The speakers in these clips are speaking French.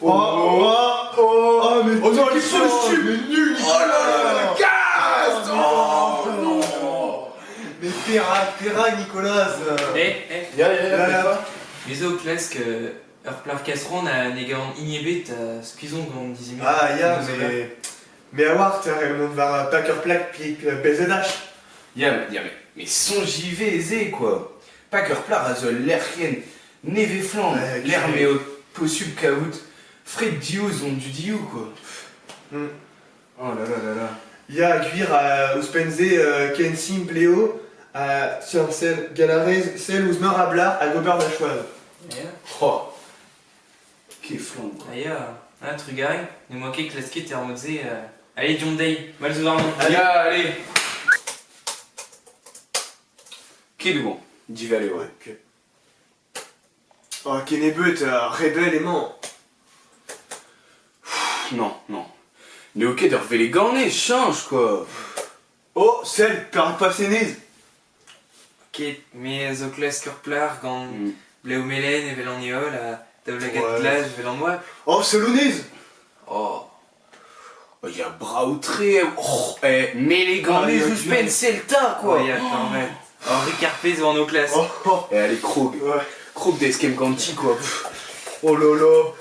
Mais oh non, les fous, mais nul. Oh là là, casse. Oh non. Mais Ferra, Nicolas. Ja, wieso Klesk, Plar Casseron a negan ignebet skizon gant dizimit. Ah, ja, mais à voir, on va Packer Plaque puis PZH. Mais son JV aisé quoi. Packer plar a zo l'erken neve flan, Ouais, l'air mais au possible kaout. Fred Diouz on du Dio quoi. Oh là là là là. Ja, Guir à Uspenze, Ken Sim, Pléo, tiens, celle, Galarez, celle Ouzmar Ablar, à Gobert d'Achoise. Oh. Quel flan quoi. Aïe, Trugari, ne moquez Klesket et Armodze. Allez, John Day, Malzouvarnon. Allez. Quel bon. D'y va aller, ouais. Ok. Oh, Kenebut, Rebelle et mort. Non. Mais ok, de rever les garnets, change quoi. Oh, celle, Parapassénise. Ok, mais zo Klesk Plar gant Bleu Melen et Velaniol a Davlagat Ouais. Glace, Velanmois. Oh, Solonise. Oh. Il y a Brautré. Oh, mais les garnets, Ah, suspense, c'est le tas quoi. Ouais, quand même. Henri Carpez devant nos classes. Oh, Et allez, Krog. ouais. Krog d'Eskem Ganti quoi. Oh lolo.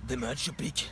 Des matchs, pique.